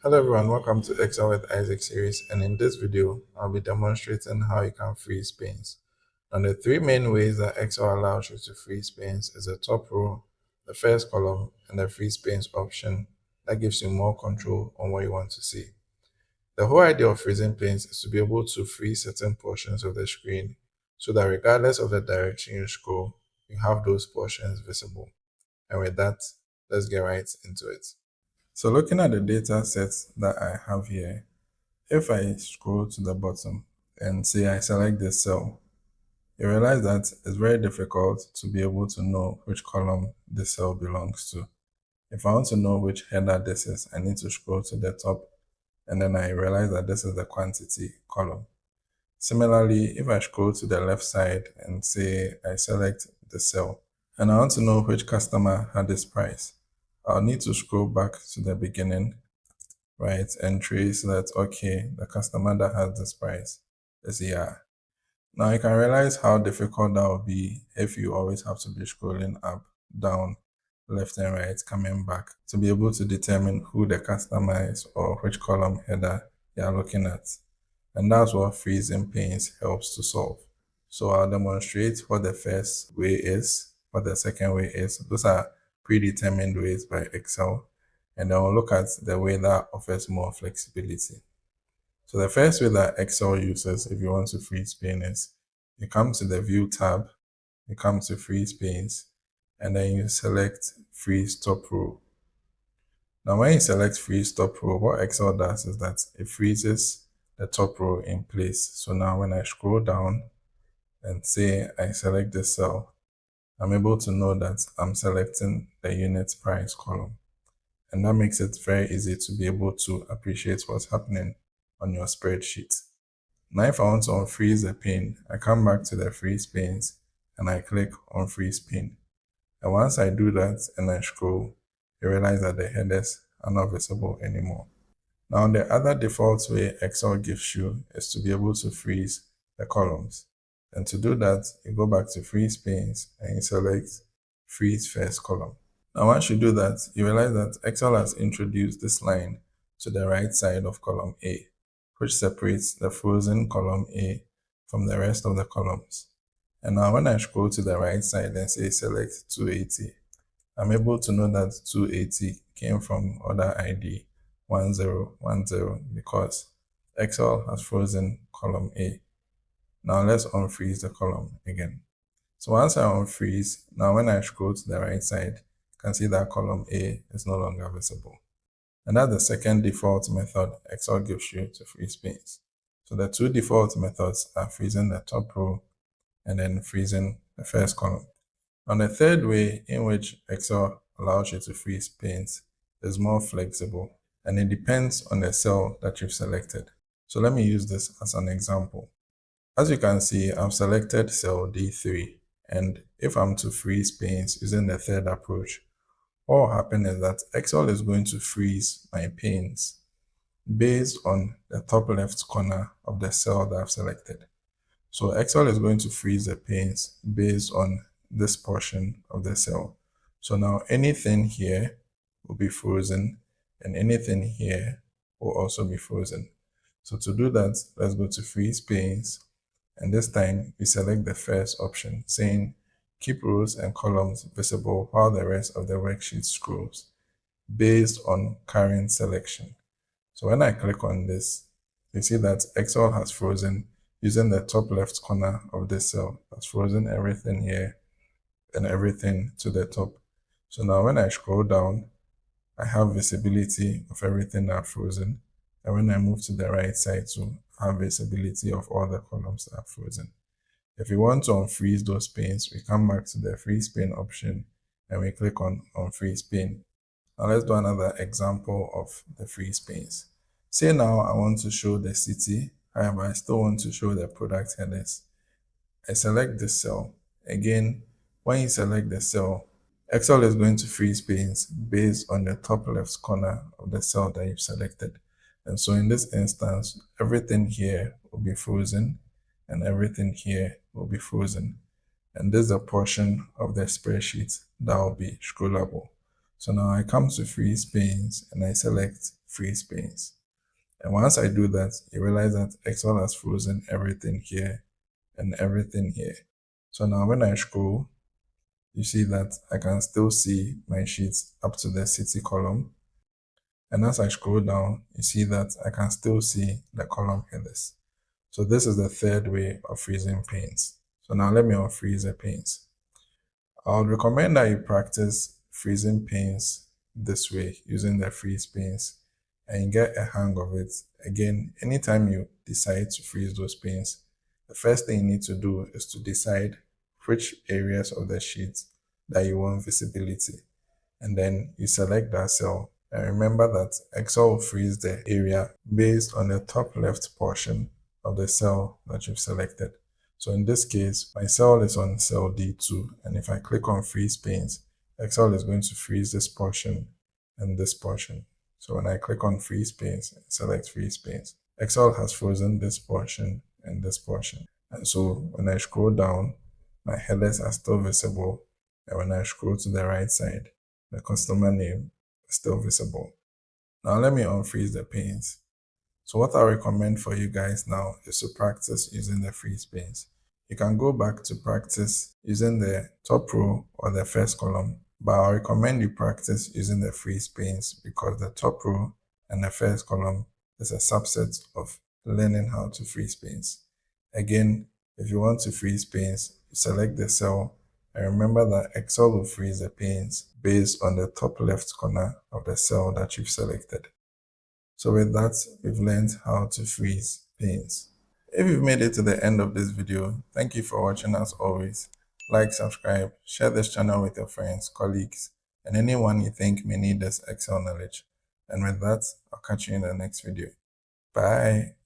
Hello everyone, welcome to Excel with Isaac series, and in this video I'll be demonstrating how you can freeze panes. And the three main ways that Excel allows you to freeze panes is the top row, the first column, and the freeze panes option that gives you more control on what you want to see. The whole idea of freezing panes is to be able to freeze certain portions of the screen so that regardless of the direction you scroll, you have those portions visible. And with that, let's get right into it. So looking at the data sets that I have here, if I scroll to the bottom and say I select this cell, you realize that it's very difficult to be able to know which column this cell belongs to. If I want to know which header this is, I need to scroll to the top, and then I realize that this is the quantity column. Similarly, if I scroll to the left side and say I select the cell, and I want to know which customer had this price, I'll need to scroll back to the beginning, right, and trace that, okay, the customer that has this price is here. Now you can realize how difficult that will be if you always have to be scrolling up, down, left and right, coming back to be able to determine who the customer is or which column header you are looking at. And that's what freezing panes helps to solve. So I'll demonstrate what the first way is, what the second way is. Those are predetermined ways by Excel. And then we'll look at the way that offers more flexibility. So the first way that Excel uses if you want to freeze pane is you come to the View tab, you come to Freeze Panes, and then you select Freeze Top Row. Now when you select Freeze Top Row, what Excel does is that it freezes the top row in place. So now when I scroll down and say I select this cell, I'm able to know that I'm selecting the unit price column. And that makes it very easy to be able to appreciate what's happening on your spreadsheet. Now if I want to unfreeze a pane, I come back to the freeze panes and I click on freeze pane. And once I do that and I scroll, you realize that the headers are not visible anymore. Now the other default way Excel gives you is to be able to freeze the columns. And to do that, you go back to freeze panes and you select freeze first column. Now once you do that, you realize that Excel has introduced this line to the right side of column A, which separates the frozen column A from the rest of the columns. And now when I scroll to the right side and say select 280, I'm able to know that 280 came from order ID 1010 because Excel has frozen column A. Now let's unfreeze the column again. So once I unfreeze, now when I scroll to the right side, you can see that column A is no longer visible. And that's the second default method Excel gives you to freeze panes. So the two default methods are freezing the top row and then freezing the first column. And the third way in which Excel allows you to freeze panes is more flexible, and it depends on the cell that you've selected. So let me use this as an example. As you can see, I've selected cell D3, and if I'm to freeze panes using the third approach, what will happen is that Excel is going to freeze my panes based on the top left corner of the cell that I've selected. So Excel is going to freeze the panes based on this portion of the cell. So now anything here will be frozen and anything here will also be frozen. So to do that, let's go to freeze panes, and this time we select the first option saying keep rows and columns visible while the rest of the worksheet scrolls based on current selection. So when I click on this, you see that Excel has frozen using the top left corner of this cell. Has frozen everything here and everything to the top. So now when I scroll down, I have visibility of everything that are frozen. And when I move to the right side to have visibility of all the columns that are frozen. If we want to unfreeze those panes, we come back to the freeze pane option and we click on unfreeze pane. Now let's do another example of the freeze panes. Say now I want to show the city, however I still want to show the product headers. I select this cell. Again, when you select the cell, Excel is going to freeze panes based on the top left corner of the cell that you've selected. And so in this instance, everything here will be frozen and everything here will be frozen. And this is a portion of the spreadsheet that will be scrollable. So now I come to freeze panes and I select freeze panes. And once I do that, you realize that Excel has frozen everything here and everything here. So now when I scroll, you see that I can still see my sheets up to the city column. And as I scroll down, you see that I can still see the column headers. So this is the third way of freezing panes. So now let me unfreeze the panes. I would recommend that you practice freezing panes this way using the freeze panes and you get a hang of it. Again, anytime you decide to freeze those panes, the first thing you need to do is to decide which areas of the sheet that you want visibility. And then you select that cell. And remember that Excel will freeze the area based on the top left portion of the cell that you've selected. So in this case, my cell is on cell D2. And if I click on freeze panes, Excel is going to freeze this portion and this portion. So when I click on freeze panes and select freeze panes, Excel has frozen this portion and this portion. And so when I scroll down, my headers are still visible. And when I scroll to the right side, the customer name is still visible. Now let me unfreeze the panes. So what I recommend for you guys now is to practice using the freeze panes. You can go back to practice using the top row or the first column, but I recommend you practice using the freeze panes because the top row and the first column is a subset of learning how to freeze panes. Again, if you want to freeze panes, you select the cell and remember that Excel will freeze the panes based on the top left corner of the cell that you've selected. So with that, we've learned how to freeze panes. If you've made it to the end of this video, thank you for watching as always. Like, subscribe, share this channel with your friends, colleagues, and anyone you think may need this Excel knowledge. And with that, I'll catch you in the next video. Bye.